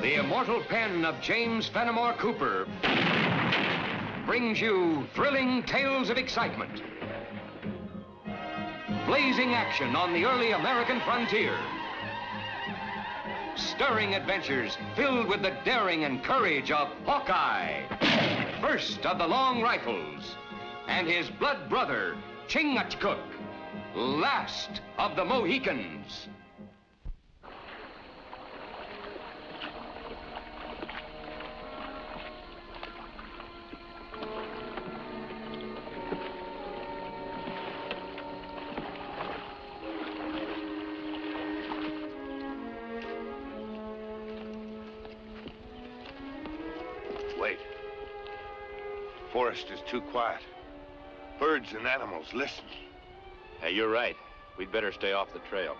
The immortal pen of James Fenimore Cooper brings you thrilling tales of excitement, blazing action on the early American frontier, stirring adventures filled with the daring and courage of Hawkeye, first of the long rifles, and his blood brother, Chingachgook, last of the Mohicans. Wait. Forest is too quiet. Birds and animals listen. Hey, you're right. We'd better stay off the trail.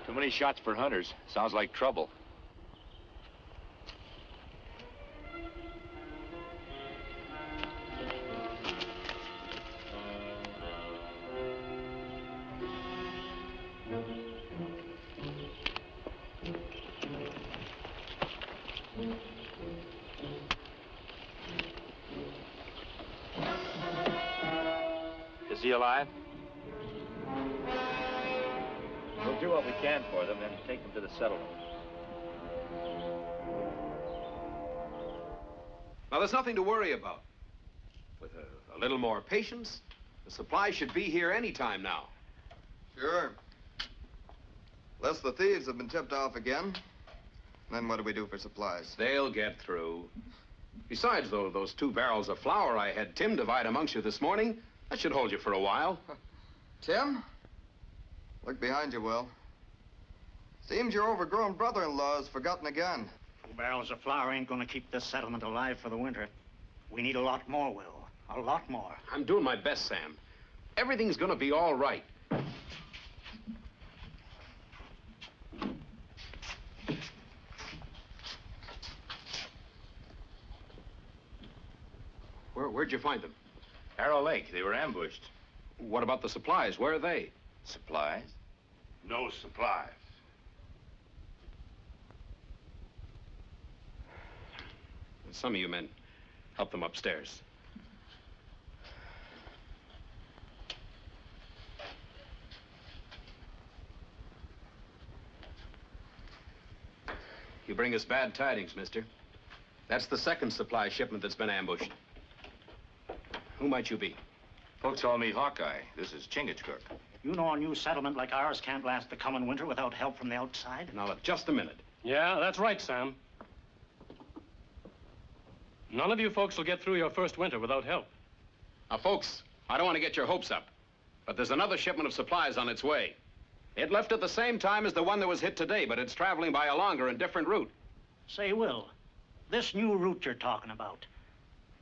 Too many shots for hunters. Sounds like trouble. Is he alive? We'll do what we can for them and take them to the settlement. Now, there's nothing to worry about. With a little more patience, the supply should be here any time now. Sure. Unless the thieves have been tipped off again. Then what do we do for supplies? They'll get through. Besides, though, those 2 barrels of flour I had Tim divide amongst you this morning, that should hold you for a while. Tim? Look behind you, Will. Seems your overgrown brother-in-law has forgotten again. 2 barrels of flour ain't gonna keep this settlement alive for the winter. We need a lot more, Will. A lot more. I'm doing my best, Sam. Everything's gonna be all right. Where'd you find them? Arrow Lake. They were ambushed. What about the supplies? Where are they? Supplies? No supplies. Some of you men help them upstairs. You bring us bad tidings, mister. That's the 2nd supply shipment that's been ambushed. Who might you be? Folks call me Hawkeye. This is Chingachgook. You know a new settlement like ours can't last the coming winter without help from the outside? Now, look, just a minute. Yeah, that's right, Sam. None of you folks will get through your first winter without help. Now, folks, I don't want to get your hopes up, but there's another shipment of supplies on its way. It left at the same time as the one that was hit today, but it's traveling by a longer and different route. Say, Will, this new route you're talking about,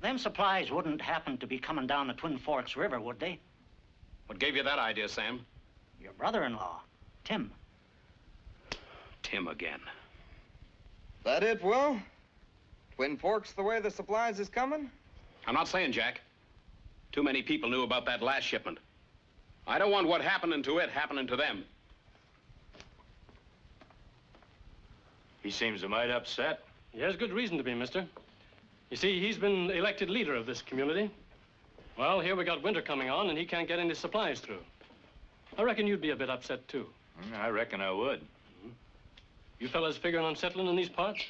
them supplies wouldn't happen to be coming down the Twin Forks River, would they? What gave you that idea, Sam? Your brother-in-law, Tim. Tim again. That it, Will? Twin Forks the way the supplies is coming? I'm not saying, Jack. Too many people knew about that last shipment. I don't want what happening to it happening to them. He seems a mite upset. He has good reason to be, mister. You see, he's been elected leader of this community. Well, here we got winter coming on, and he can't get any supplies through. I reckon you'd be a bit upset, too. I reckon I would. You fellas figuring on settling in these parts?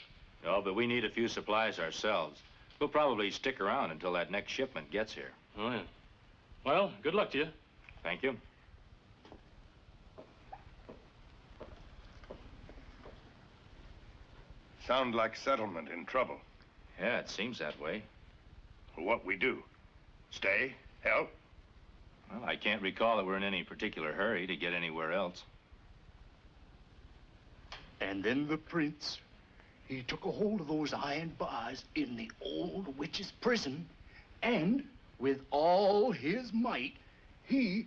Oh, but we need a few supplies ourselves. We'll probably stick around until that next shipment gets here. Oh, yeah. Well, good luck to you. Thank you. Sound like settlement in trouble. Yeah, it seems that way. Well, what we do? Stay? Help? Well, I can't recall that we're in any particular hurry to get anywhere else. And then the prince, he took a hold of those iron bars in the old witch's prison, and with all his might, he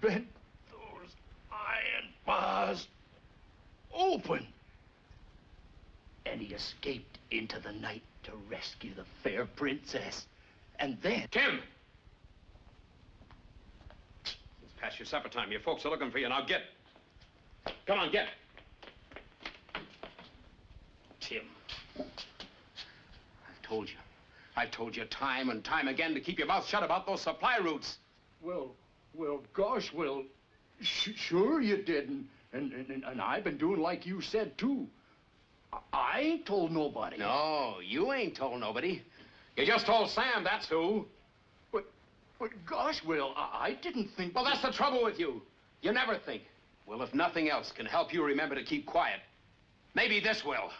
bent those iron bars open. And he escaped into the night to rescue the fair princess. And then... Tim! It's past your supper time. Your folks are looking for you. Now get. Come on, get. Tim. I've told you time and time again to keep your mouth shut about those supply routes. Well, gosh, sure you did. And I've been doing like you said, too. I ain't told nobody. No, you ain't told nobody. You just told Sam, that's who. But gosh, Will, I didn't think... Well, that's the trouble with you. You never think. Well, if nothing else can help you remember to keep quiet, maybe this will.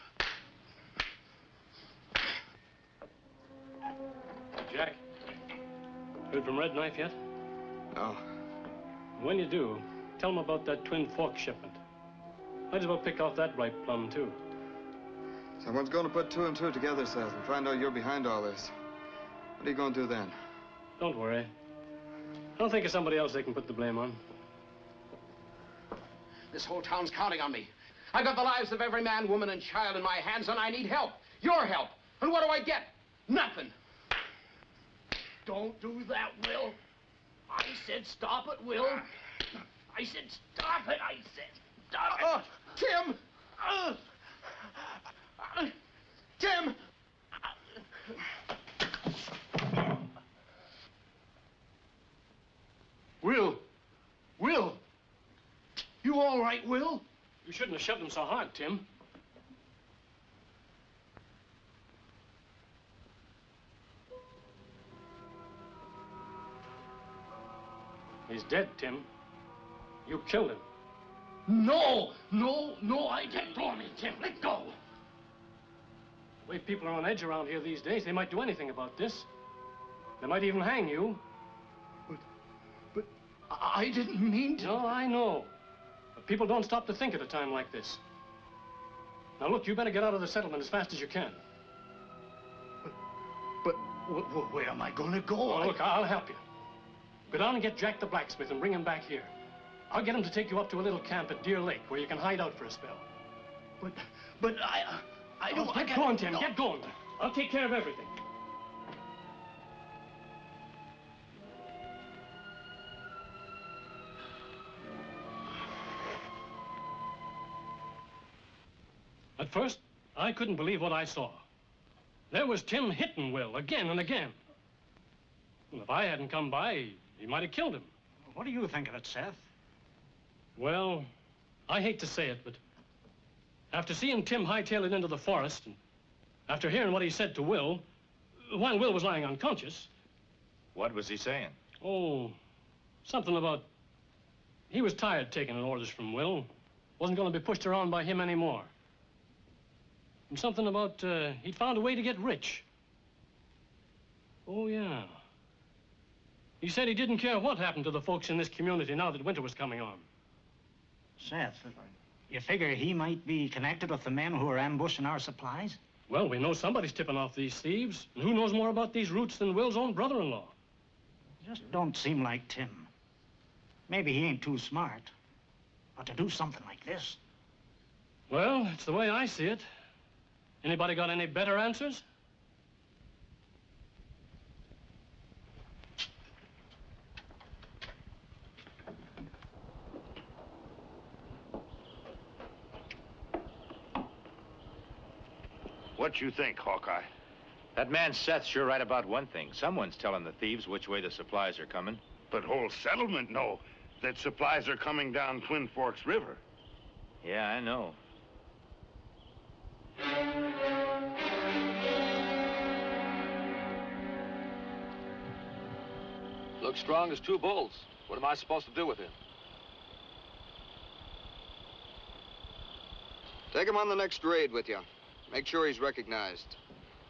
Jack, heard from Red Knife yet? No. When you do, tell him about that Twin Forks shipment. Might as well pick off that right plum, too. Someone's going to put two and two together, Seth, and find out you're behind all this. What are you going to do then? Don't worry. I'll think of somebody else they can put the blame on. This whole town's counting on me. I've got the lives of every man, woman, and child in my hands, and I need help. Your help. And what do I get? Nothing. Don't do that, Will. I said stop it, Will. I said stop it. I said stop it. Tim! Tim! Will. You all right, Will? You shouldn't have shoved him so hard, Tim. He's dead, Tim. You killed him. No, I didn't. Let me, Tim. Let go. The way people are on edge around here these days, they might do anything about this. They might even hang you. But I didn't mean to. No, I know. But people don't stop to think at a time like this. Now, look, you better get out of the settlement as fast as you can. But where am I going to go? Oh, look, I'll help you. Go down and get Jack the blacksmith and bring him back here. I'll get him to take you up to a little camp at Deer Lake where you can hide out for a spell. But I don't... Get going, Tim. Get going. I'll take care of everything. At first, I couldn't believe what I saw. There was Tim hitting Will again and again. Well, if I hadn't come by, he might have killed him. What do you think of it, Seth? Well, I hate to say it, but after seeing Tim hightail it into the forest, and after hearing what he said to Will, while Will was lying unconscious... What was he saying? Oh, something about... He was tired taking orders from Will. Wasn't going to be pushed around by him anymore. And something about he'd found a way to get rich. Oh, yeah. He said he didn't care what happened to the folks in this community now that winter was coming on. Seth, you figure he might be connected with the men who are ambushing our supplies? Well, we know somebody's tipping off these thieves. And who knows more about these routes than Will's own brother-in-law? Just don't seem like Tim. Maybe he ain't too smart. But to do something like this... Well, it's the way I see it. Anybody got any better answers? What you think, Hawkeye? That man Seth's sure right about one thing. Someone's telling the thieves which way the supplies are coming. But whole settlement know that supplies are coming down Twin Forks River. Yeah, I know. Looks strong as two bulls. What am I supposed to do with him? Take him on the next raid with you. Make sure he's recognized.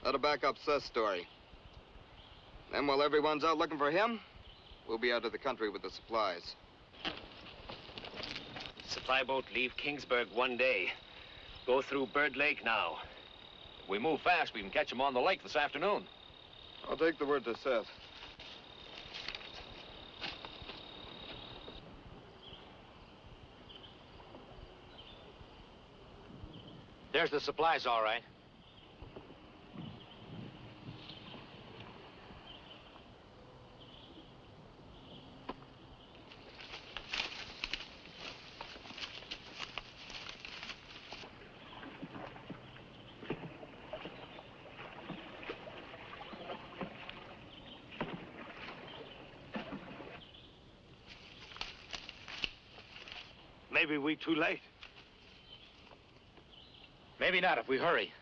That'll back up Seth's story. Then while everyone's out looking for him, we'll be out of the country with the supplies. Supply boat leave Kingsburg one day. Go through Bird Lake now. If we move fast, we can catch him on the lake this afternoon. I'll take the word to Seth. There's the supplies, all right. Maybe we too late. Maybe not if we hurry.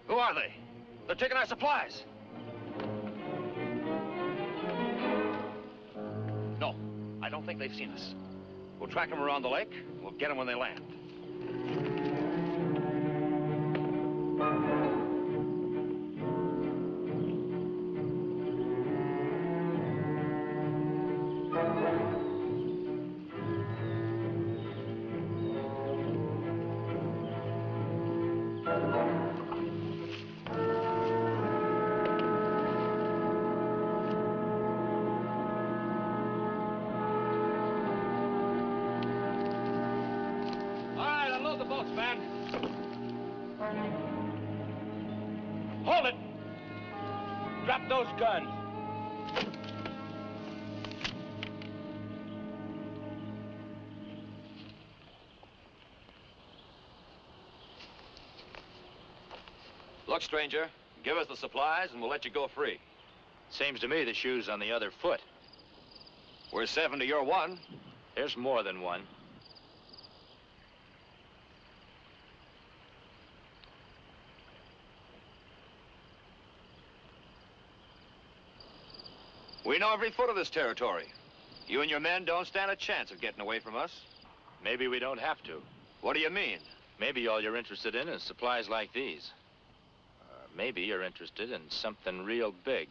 Who are they? They're taking our supplies. No, I don't think they've seen us. We'll track them around the lake. We'll get them when they land. Hold it! Drop those guns. Look, stranger, give us the supplies and we'll let you go free. Seems to me the shoe's on the other foot. We're 7 to your 1. There's more than one. We know every foot of this territory. You and your men don't stand a chance of getting away from us. Maybe we don't have to. What do you mean? Maybe all you're interested in is supplies like these. Maybe you're interested in something real big.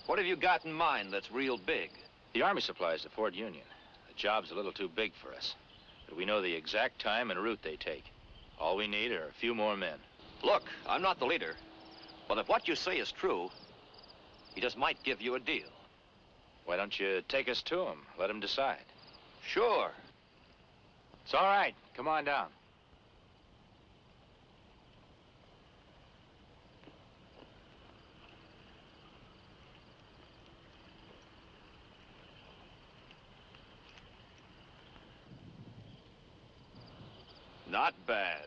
What have you got in mind that's real big? The Army supplies to Fort Union. The job's a little too big for us. But we know the exact time and route they take. All we need are a few more men. Look, I'm not the leader. But if what you say is true, he just might give you a deal. Why don't you take us to him? Let him decide. Sure. It's all right. Come on down. Not bad.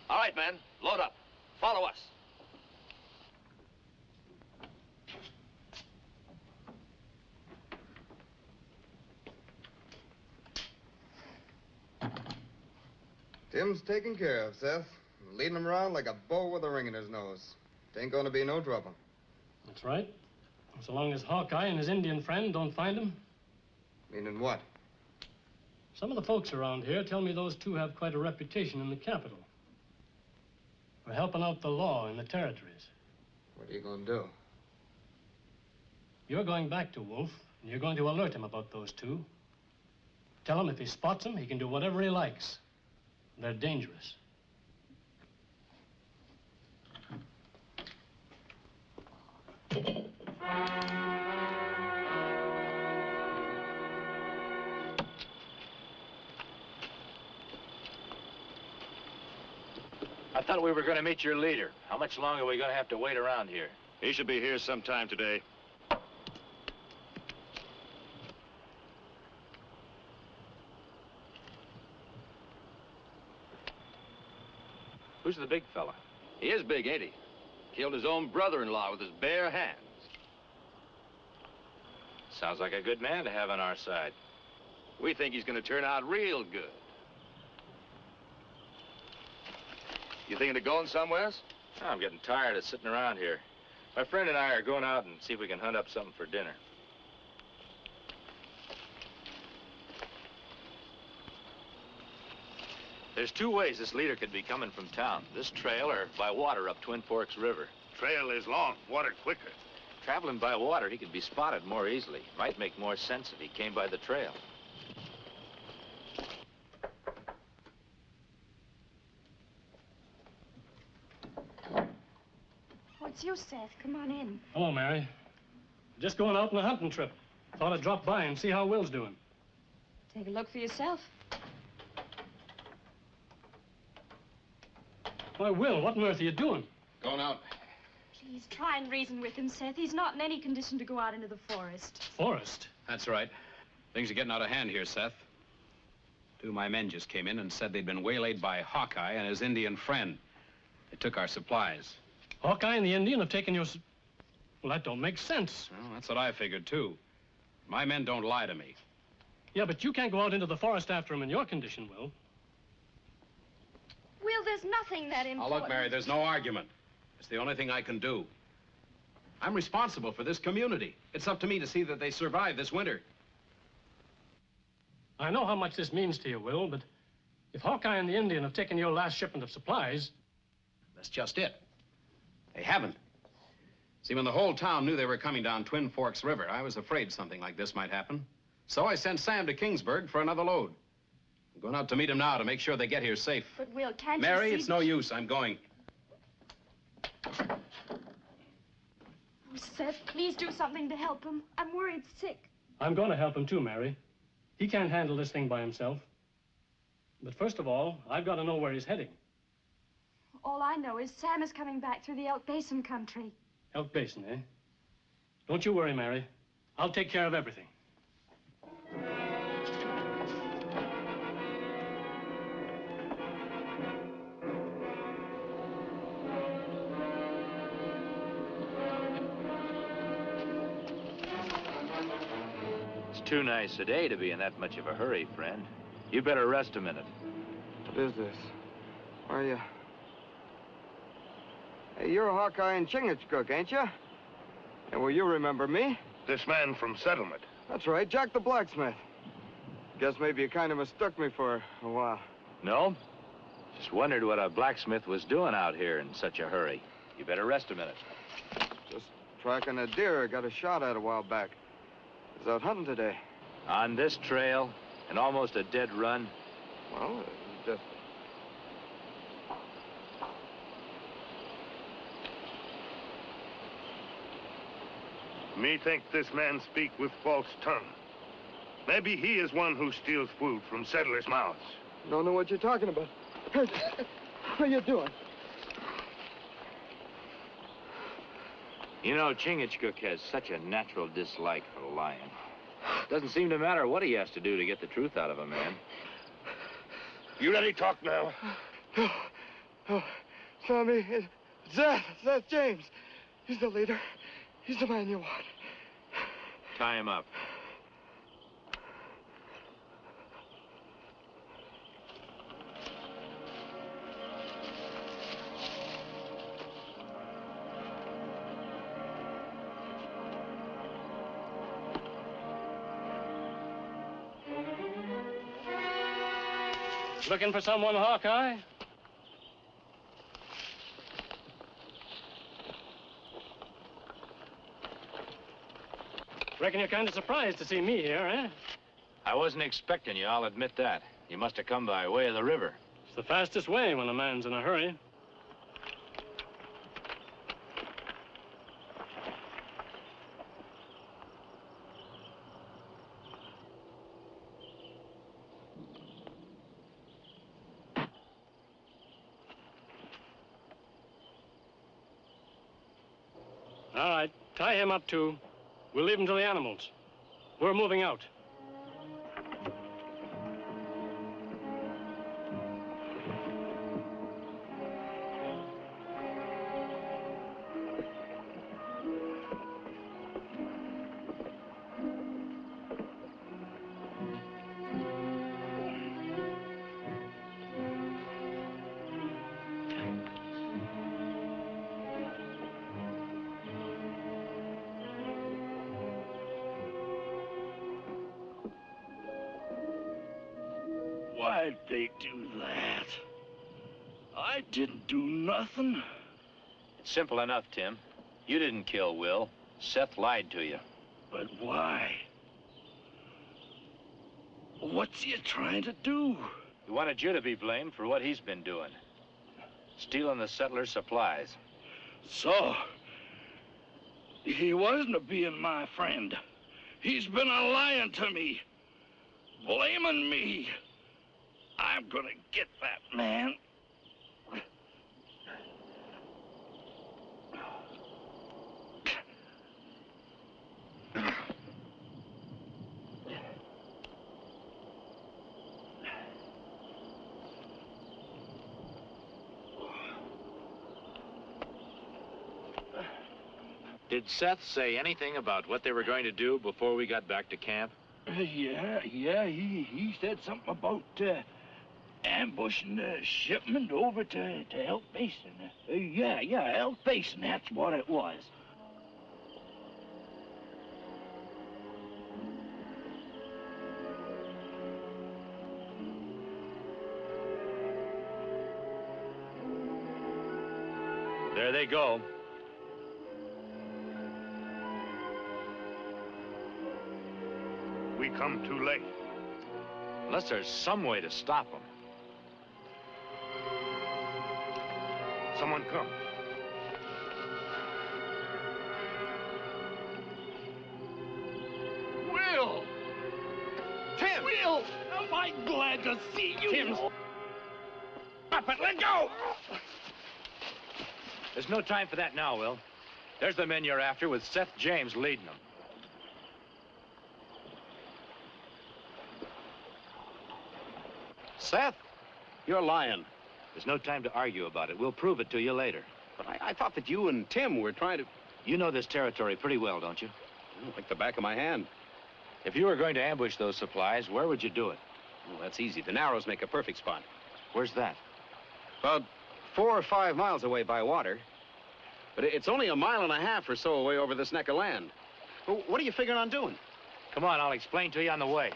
All right, men, load up. Follow us. Tim's taken care of, Seth. Leading him around like a bull with a ring in his nose. It ain't gonna be no trouble. That's right. So long as Hawkeye and his Indian friend don't find him. Meaning what? Some of the folks around here tell me those two have quite a reputation in the capital for helping out the law in the territories. What are you gonna do? You're going back to Wolf, and you're going to alert him about those two. Tell him if he spots them, he can do whatever he likes. They're dangerous. I thought we were going to meet your leader. How much longer are we going to have to wait around here? He should be here sometime today. Who's the big fella? He is big, ain't he? Killed his own brother-in-law with his bare hands. Sounds like a good man to have on our side. We think he's going to turn out real good. You thinking of going somewheres? I'm getting tired of sitting around here. My friend and I are going out and see if we can hunt up something for dinner. There's two ways this leader could be coming from town. This trail or by water up Twin Forks River. trail is long, water quicker. Traveling by water, he could be spotted more easily. Might make more sense if he came by the trail. What's you, Seth? Come on in. Hello, Mary. Just going out on a hunting trip. Thought I'd drop by and see how Will's doing. Take a look for yourself. Why, Will, what on earth are you doing? Going out. Please, try and reason with him, Seth. He's not in any condition to go out into the forest. Forest? That's right. Things are getting out of hand here, Seth. Two of my men just came in and said they'd been waylaid by Hawkeye and his Indian friend. They took our supplies. Hawkeye and the Indian have taken your... Well, that don't make sense. Well, that's what I figured, too. My men don't lie to me. Yeah, but you can't go out into the forest after him in your condition, Will. Will, there's nothing that important. Now, look, Mary, there's no argument. It's the only thing I can do. I'm responsible for this community. It's up to me to see that they survive this winter. I know how much this means to you, Will, but if Hawkeye and the Indian have taken your last shipment of supplies... That's just it. They haven't. See, when the whole town knew they were coming down Twin Forks River, I was afraid something like this might happen. So I sent Sam to Kingsburg for another load. I'm going out to meet him now to make sure they get here safe. But, Will, can't Mary, you see... it's no use. I'm going. Oh, Seth, please do something to help him. I'm worried sick. I'm going to help him too, Mary. He can't handle this thing by himself. But first of all, I've got to know where he's heading. All I know is Sam is coming back through the Elk Basin country. Elk Basin, eh? Don't you worry, Mary. I'll take care of everything. It's too nice a day to be in that much of a hurry, friend. You better rest a minute. What is this? Where are you? Hey, you're Hawkeye and Chingachgook, ain't you? And well, you remember me. This man from settlement. That's right, Jack the blacksmith. Guess maybe you kind of mistook me for a while. No? Just wondered what a blacksmith was doing out here in such a hurry. You better rest a minute. Just tracking a deer I got a shot at a while back. I was out hunting today. On this trail, and almost a dead run? Well, just... Me think this man speak with false tongue. Maybe he is one who steals food from settlers' mouths. Don't know what you're talking about. Hey, what are you doing? You know, Chingachgook has such a natural dislike for lying. Doesn't seem to matter what he has to do to get the truth out of a man. You ready to talk now? Oh, Tommy, it's Seth James. He's the leader. He's the man you want. Tie him up. Looking for someone, Hawkeye? Reckon you're kind of surprised to see me here, eh? I wasn't expecting you, I'll admit that. You must have come by way of the river. It's the fastest way when a man's in a hurry. All right, tie him up, too. We'll leave him to the animals. We're moving out. Why'd they do that? I didn't do nothing. It's simple enough, Tim. You didn't kill Will. Seth lied to you. But why? What's he trying to do? He wanted you to be blamed for what he's been doing. Stealing the settlers' supplies. So, he wasn't being my friend. He's been lying to me, blaming me. I'm gonna get that man. Did Seth say anything about what they were going to do before we got back to camp? Yeah, he said something about ambushing the shipment over to Elk Basin. Yeah, Elk Basin, that's what it was. There they go. We come too late. Unless there's some way to stop them. Someone come. Will! Tim! Will! Am I glad to see you? Tim! Stop it! Let go! There's no time for that now, Will. There's the men you're after with Seth James leading them. Seth, you're lying. There's no time to argue about it. We'll prove it to you later. But I thought that you and Tim were trying to... You know this territory pretty well, don't you? Like the back of my hand. If you were going to ambush those supplies, where would you do it? Well, that's easy. The Narrows make a perfect spot. Where's that? About 4 or 5 miles away by water. But it's only 1.5 miles or so away over this neck of land. Well, what are you figuring on doing? Come on, I'll explain to you on the way.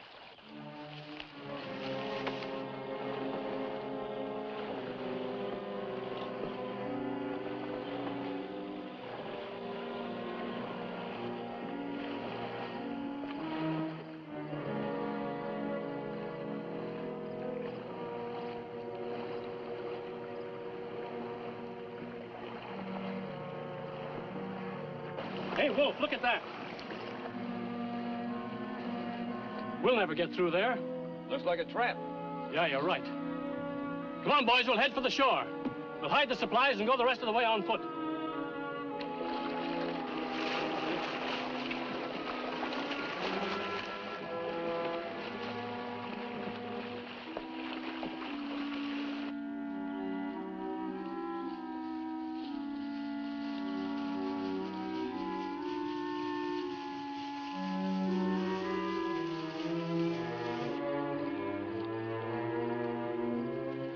Hey, Wolf, look at that. We'll never get through there. Looks like a trap. Yeah, you're right. Come on, boys, we'll head for the shore. We'll hide the supplies and go the rest of the way on foot.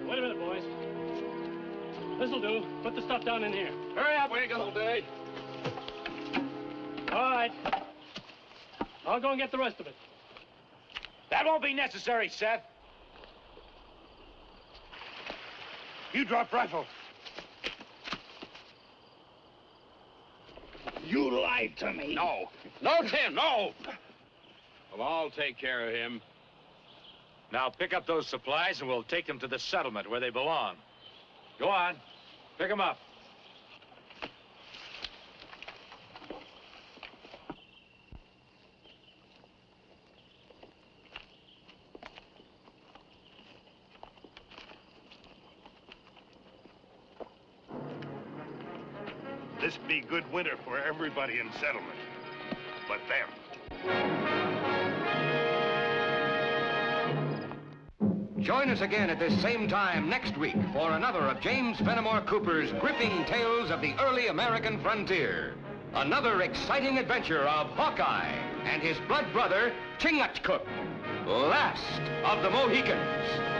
Wait a minute, boys. This'll do. Put the stuff down in here. Hurry up, we ain't got all day. All right. I'll go and get the rest of it. That won't be necessary, Seth. You drop rifle. You lied to me. No. No, Tim, no. Well, I'll take care of him. Now pick up those supplies and we'll take them to the settlement where they belong. Go on. Pick them up. This be good winter for everybody in settlement. But them. Join us again at this same time next week for another of James Fenimore Cooper's gripping tales of the early American frontier. Another exciting adventure of Hawkeye and his blood brother, Chingachgook, last of the Mohicans.